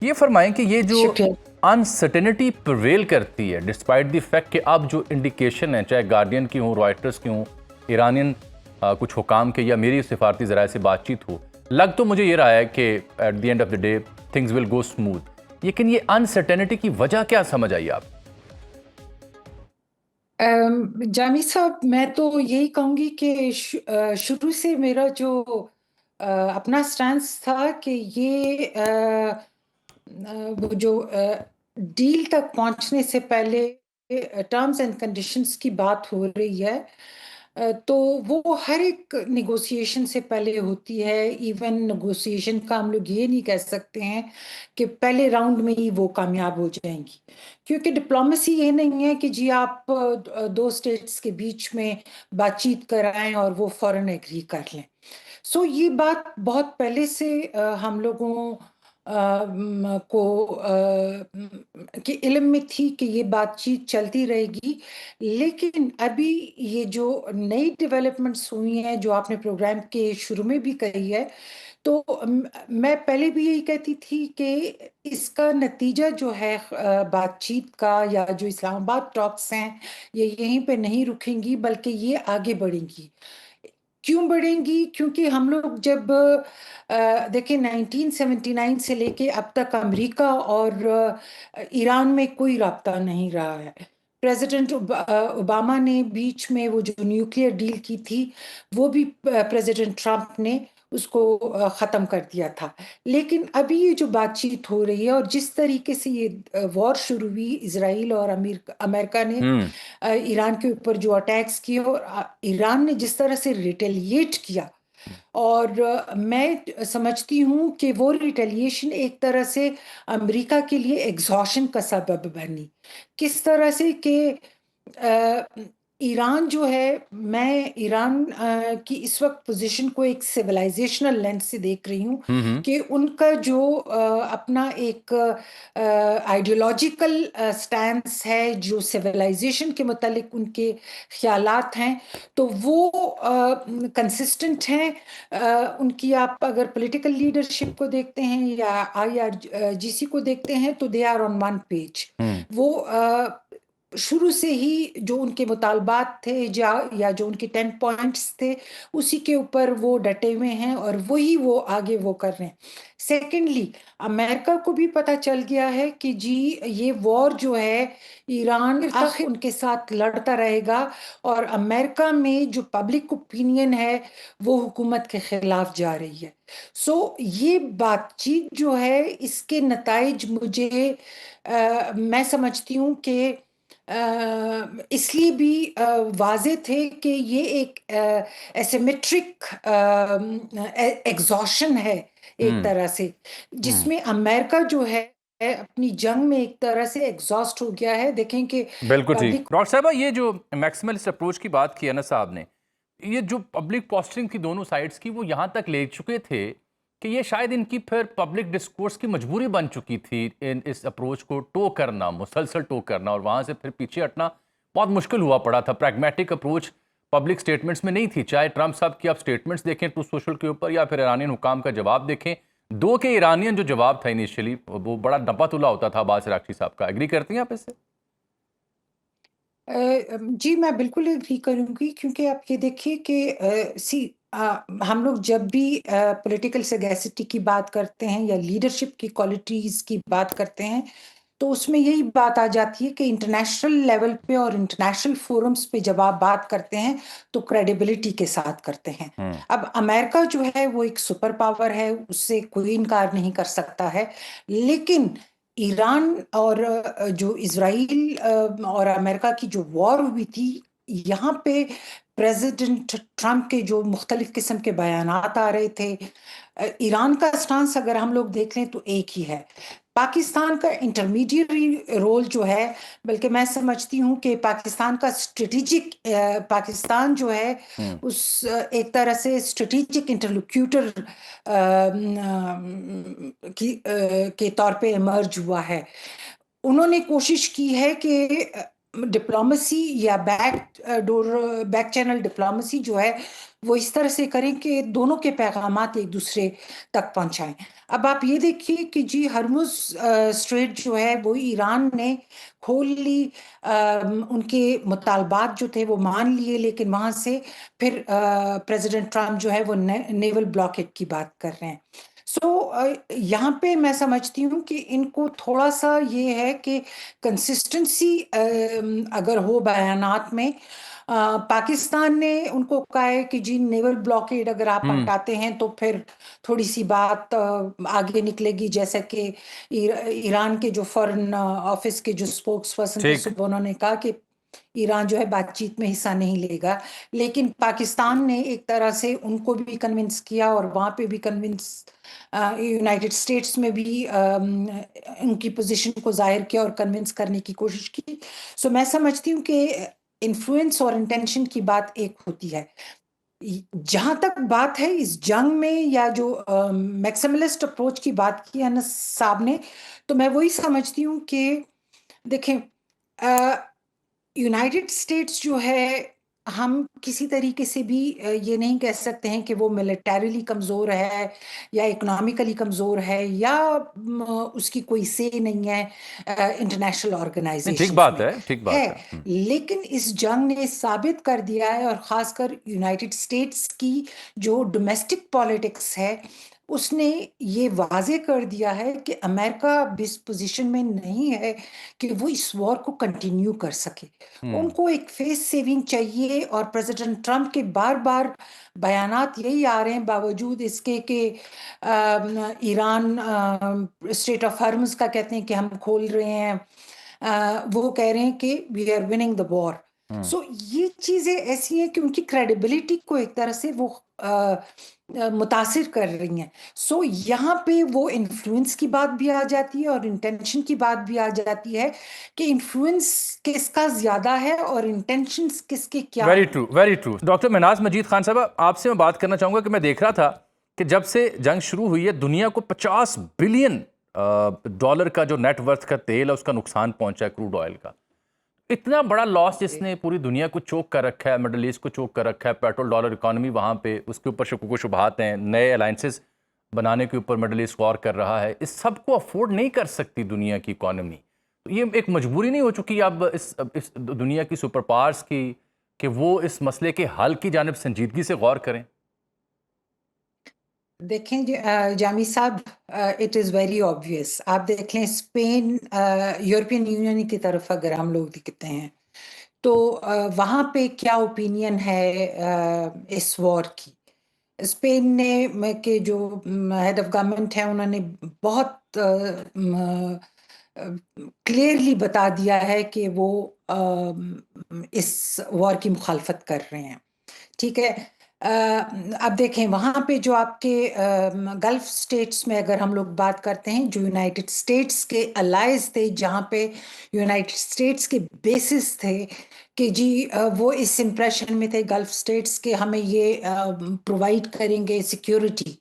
ये फरमाएं कि ये जो शुक्रिया। अनसर्टेनिटी प्रिवेल करती है डिस्पाइट द फैक्ट कि अब जो इंडिकेशन है, चाहे गार्डियन की हो, रॉयटर्स की हो, ईरानियन कुछ हुकाम के या मेरी सिफारती ज़राए से बातचीत हो, लग तो मुझे ये रहा है कि at the end of the day things will go smooth. लेकिन ये अनसर्टेनिटी की वजह क्या समझ आई आप? जामी साहब, मैं तो यही कहूंगी कि शुरू से मेरा जो अपना स्टैंस था कि ये वो जो डील तक पहुंचने से पहले टर्म्स एंड कंडीशंस की बात हो रही है, तो वो हर एक निगोशिएशन से पहले होती है। इवन निगोशिएशन का हम लोग ये नहीं कह सकते हैं कि पहले राउंड में ही वो कामयाब हो जाएंगी, क्योंकि डिप्लोमेसी ये नहीं है कि जी आप दो स्टेट्स के बीच में बातचीत कराएं और वो फौरन एग्री कर लें। सो ये बात बहुत पहले से हम लोगों को कि इल्म में थी कि ये बातचीत चलती रहेगी। लेकिन अभी ये जो नई डेवलपमेंट्स हुई हैं, जो आपने प्रोग्राम के शुरू में भी कही है, तो मैं पहले भी यही कहती थी कि इसका नतीजा जो है बातचीत का, या जो इस्लामाबाद टॉक्स हैं, ये यहीं पे नहीं रुकेंगी बल्कि ये आगे बढ़ेंगी। क्यों बढ़ेंगी? क्योंकि हम लोग जब देखिए 1979 से लेके अब तक अमेरिका और ईरान में कोई राब्ता नहीं रहा है। प्रेसिडेंट ओबामा ने बीच में वो जो न्यूक्लियर डील की थी, वो भी प्रेसिडेंट ट्रम्प ने उसको खत्म कर दिया था। लेकिन अभी ये जो बातचीत हो रही है और जिस तरीके से ये वॉर शुरू हुई, इसराइल और अमेरिका ने हम्म। ईरान के ऊपर जो अटैक्स किए, और ईरान ने जिस तरह से रिटेलिएट किया, और मैं समझती हूँ कि वो रिटेलिएशन एक तरह से अमेरिका के लिए एग्जॉशन का सबब बनी। किस तरह से कि अ, ईरान जो है, मैं ईरान की इस वक्त पोजीशन को एक सिविलाइजेशनल लेंस से देख रही हूँ हम्म। कि उनका जो अपना एक आइडियोलॉजिकल स्टैंस है, जो सिविलाइजेशन के मुतालिक उनके ख्यालात हैं, तो वो कंसिस्टेंट हैं। उनकी आप अगर पॉलिटिकल लीडरशिप को देखते हैं या IRGC को देखते हैं, तो they are on one page. हम्म। वो शुरू से ही जो उनके मुतालबात थे, या जो उनके 10 पॉइंट्स थे, उसी के ऊपर वो डटे हुए हैं और वही वो आगे वो कर रहे हैं। सेकेंडली, अमेरिका को भी पता चल गया है कि जी ये वॉर जो है, ईरान तक उनके साथ लड़ता रहेगा, और अमेरिका में जो पब्लिक ओपिनियन है वो हुकूमत के खिलाफ जा रही है। सो ये बातचीत जो है, इसके नताइज मुझे मैं समझती हूँ कि इसलिए भी वाजे थे कि ये एक एसिमेट्रिक एग्जॉशन है एक हम्म। तरह से, हम्म। जिसमें अमेरिका जो है अपनी जंग में एक तरह से एग्जॉस्ट हो गया है। देखें कि बिल्कुल ठीक पब्लिक डॉक्टर साहब, ये जो मैक्सिमलिस्ट अप्रोच की बात की है ना साहब ने, ये जो पब्लिक पोस्टरिंग थी दोनों साइड्स की, वो यहाँ तक ले चुके थे कि ये शायद इनकी फिर पब्लिक डिस्कोर्स की मजबूरी बन चुकी थी इस अप्रोच को टो करना, मुसलसल टो करना, और वहाँ से फिर पीछे हटना बहुत मुश्किल हुआ पड़ा था। प्रैग्मेटिक अप्रोच पब्लिक स्टेटमेंट्स में नहीं थी, चाहे ट्रंप साहब की आप स्टेटमेंट्स देखें ट्रूथ सोशल के ऊपर या फिर ईरानियन हुकाम का जवाब देखें। दो के ईरानियन जो जवाब था इनिशियली, वो बड़ा नपा तुला होता था अब्बास अरागची साहब का। एग्री करती हैं आप इससे? जी मैं बिल्कुल एग्री करूंगी, क्योंकि आप ये देखिए कि हम लोग जब भी पॉलिटिकल सगैसिटी की बात करते हैं या लीडरशिप की क्वालिटीज की बात करते हैं, तो उसमें यही बात आ जाती है कि इंटरनेशनल लेवल पे और इंटरनेशनल फोरम्स पे जब आप बात करते हैं, तो क्रेडिबिलिटी के साथ करते हैं। हम्म। अब अमेरिका जो है वो एक सुपर पावर है, उससे कोई इनकार नहीं कर सकता है। लेकिन ईरान और जो इसराइल और अमेरिका की जो वॉर हुई थी, यहाँ पे प्रेसिडेंट ट्रम्प के जो मुख्तलिफ किस्म के बयानात आ रहे थे, ईरान का स्टांस अगर हम लोग देख लें तो एक ही है। पाकिस्तान का इंटरमीडिएटरी रोल जो है, बल्कि मैं समझती हूँ कि पाकिस्तान का स्ट्रेटेजिक, पाकिस्तान जो है हम्म। उस एक तरह से स्ट्रेटेजिक इंटरलोक्यूटर के तौर पे इमर्ज हुआ है। उन्होंने कोशिश की है कि डिप्लोमेसी या back door, back channel diplomacy जो है, वो इस तरह से करें कि दोनों के पैगामात एक दूसरे तक पहुंचाएं। अब आप ये देखिए कि जी हरमुज स्ट्रेट जो है वो ईरान ने खोल ली, उनके मुतालबात जो थे वो मान लिए, लेकिन वहां से फिर प्रेसिडेंट ट्रम्प जो है वो नेवल ब्लॉकेट की बात कर रहे हैं। यहाँ पे मैं समझती हूँ कि इनको थोड़ा सा ये है कि कंसिस्टेंसी अगर हो बयानात में, पाकिस्तान ने उनको कहा है कि जी नेवल ब्लॉकेड अगर आप हम्म। हटाते हैं तो फिर थोड़ी सी बात आगे निकलेगी, जैसे कि ईरान के जो फॉरेन ऑफिस के जो स्पोक्स पर्सन थे ठीक। सुबह उन्होंने कहा कि ईरान जो है बातचीत में हिस्सा नहीं लेगा। लेकिन पाकिस्तान ने एक तरह से उनको भी कन्विंस किया और वहां पे भी कन्विंस, यूनाइटेड स्टेट्स में भी उनकी पोजीशन को जाहिर किया और कन्विंस करने की कोशिश की। सो मैं समझती हूँ कि इन्फ्लुएंस और इंटेंशन की बात एक होती है। जहां तक बात है इस जंग में या जो मैक्सिमलिस्ट अप्रोच की बात की है ना साहब ने, तो मैं वही समझती हूँ कि देखें, यूनाइटेड स्टेट्स जो है, हम किसी तरीके से भी ये नहीं कह सकते हैं कि वो मिलिटरीली कमज़ोर है या इकोनॉमिकली कमज़ोर है या उसकी कोई से नहीं है इंटरनेशनल नहीं, ठीक ऑर्गेनाइजेशंस बात में। है, ठीक है, बात है। लेकिन इस जंग ने साबित कर दिया है, और ख़ासकर यूनाइटेड स्टेट्स की जो डोमेस्टिक पॉलिटिक्स है उसने ये वाजे कर दिया है कि अमेरिका अब इस पोजीशन में नहीं है कि वो इस वॉर को कंटिन्यू कर सके। हम्म। उनको एक फेस सेविंग चाहिए, और प्रेसिडेंट ट्रम्प के बार बार बयानात यही आ रहे हैं बावजूद इसके कि ईरान स्टेट ऑफ हॉर्मुज का कहते हैं कि हम खोल रहे हैं, वो कह रहे हैं कि we are winning the war. हम्म। सो ये चीजें ऐसी हैं कि उनकी क्रेडिबिलिटी को एक तरह से वो मुतासिर कर रही हैं। सो यहाँ पे वो इन्फ्लुएंस की बात भी आ जाती है और इंटेंशन की बात भी आ जाती है कि इन्फ्लुएंस किसका ज्यादा है और इंटेंशंस किसके क्या वेरी हैं। True, very true. Doctor Minaj Majid Khan साहब, आपसे मैं बात करना चाहूंगा कि मैं देख रहा था कि जब से जंग शुरू हुई है दुनिया को 50 बिलियन डॉलर का जो नेटवर्थ का तेल है उसका नुकसान पहुंचा है, क्रूड ऑयल का। इतना बड़ा लॉस जिसने पूरी दुनिया को चोक कर रखा है, मिडल ईस्ट को चोक कर रखा है, पेट्रोल डॉलर इकोनॉमी वहाँ पे, उसके ऊपर शकूक शुबहात हैं, नए अलायंसेस बनाने के ऊपर मिडल ईस्ट गौर कर रहा है। इस सब को अफोर्ड नहीं कर सकती दुनिया की इकोनॉमी। तो ये एक मजबूरी नहीं हो चुकी अब इस दुनिया की सुपर पावर्स की कि वो इस मसले के हल की जानिब संजीदगी से गौर करें? देखें जामी साहब, इट इज़ वेरी ऑब्वियस। आप देख लें स्पेन, यूरोपियन यूनियन की तरफ अगर हम लोग दिखते हैं तो वहाँ पे क्या ओपिनियन है इस वॉर की। स्पेन ने के जो हेड ऑफ गवर्नमेंट है उन्होंने बहुत क्लियरली बता दिया है कि वो इस वॉर की मुखालफत कर रहे हैं। ठीक है। अ, अब देखें वहाँ पे जो आपके गल्फ स्टेट्स में अगर हम लोग बात करते हैं, जो यूनाइटेड स्टेट्स के अलाइज थे, जहाँ पे यूनाइटेड स्टेट्स के बेसिस थे कि जी वो इस इम्प्रेशन में थे गल्फ स्टेट्स के हमें ये प्रोवाइड करेंगे सिक्योरिटी।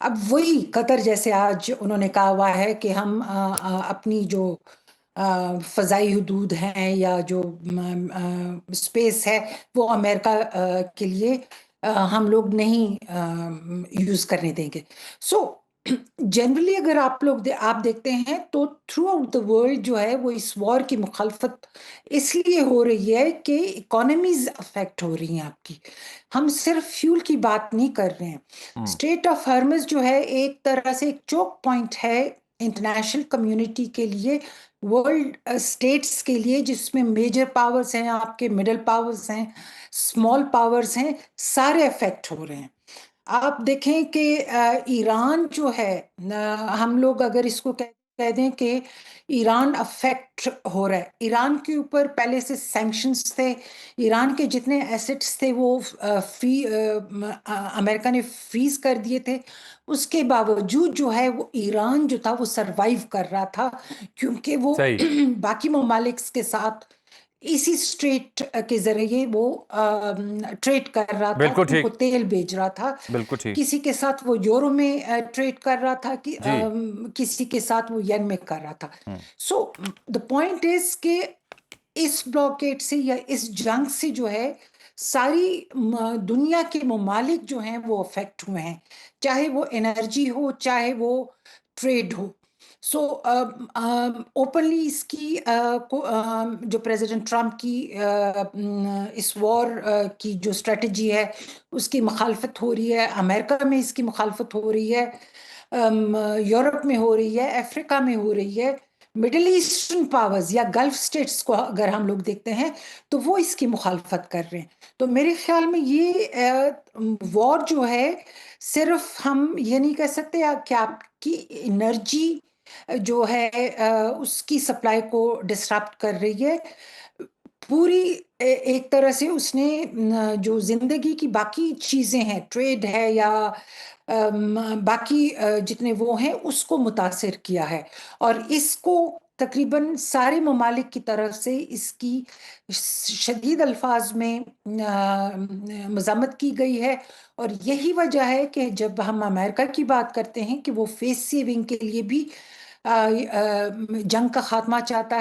अब वही कतर जैसे आज उन्होंने कहा हुआ है कि हम अपनी जो फ़ज़ाई हदूद हैं या जो स्पेस है वो अमेरिका के लिए हम लोग नहीं यूज़ करने देंगे। सो जनरली अगर आप देखते हैं तो थ्रू आउट द वर्ल्ड जो है वो इस वॉर की मुखालफत इसलिए हो रही है कि इकोनॉमीज अफेक्ट हो रही हैं आपकी। हम सिर्फ फ्यूल की बात नहीं कर रहे हैं। हम्म। स्ट्रेट ऑफ हॉर्मुज जो है एक तरह से एक चोक पॉइंट है इंटरनेशनल कम्युनिटी के लिए, वर्ल्ड स्टेट्स के लिए, जिसमें मेजर पावर्स हैं, आपके मिडिल पावर्स हैं, स्मॉल पावर्स हैं, सारे अफेक्ट हो रहे हैं। आप देखें कि ईरान जो है, हम लोग अगर इसको कह दें कि ईरान अफेक्ट हो रहा है, ईरान के ऊपर पहले से सैंक्शंस थे, ईरान के जितने एसेट्स थे वो अमेरिका ने फ्रीज कर दिए थे। उसके बावजूद जो है वो ईरान जो था वो सरवाइव कर रहा था, क्योंकि वो सही। बाकी ममालिक के साथ इसी स्ट्रेट के जरिए वो ट्रेड कर रहा था, बिल्कुल उनको ठीक। तेल भेज रहा था। बिल्कुल ठीक। किसी के साथ वो यूरो में ट्रेड कर रहा था कि जी। किसी के साथ वो येन में कर रहा था। हम्म। सो द पॉइंट इज कि इस ब्लॉकेट से या इस जंग से जो है सारी दुनिया के ममालिक जो हैं वो अफेक्ट हुए हैं, चाहे वो एनर्जी हो, चाहे वो ट्रेड हो। सो ओपनली इसकी जो प्रेसिडेंट ट्रम्प की इस वॉर की जो स्ट्रेटजी है उसकी मुखालफत हो रही है, अमेरिका में इसकी मुखालफत हो रही है, यूरोप में हो रही है, अफ्रीका में हो रही है, मिडिल ईस्टर्न पावर्स या गल्फ स्टेट्स को अगर हम लोग देखते हैं तो वो इसकी मुखालफत कर रहे हैं। तो मेरे ख्याल में ये वॉर जो है, सिर्फ हम ये नहीं कह सकते कि आपकी एनर्जी जो है उसकी सप्लाई को डिसरप्ट कर रही है। पूरी एक तरह से उसने जो जिंदगी की बाकी चीजें हैं, ट्रेड है या बाकी जितने वो हैं उसको मुतासिर किया है। और इसको तकरीबन सारे ममालिक की तरफ से इसकी शदीद अल्फाज में मज़म्मत की गई है। और यही वजह है कि जब हम अमेरिका की बात करते हैं कि वो फेस सेविंग के लिए भी जंग का खात्मा चाहता है।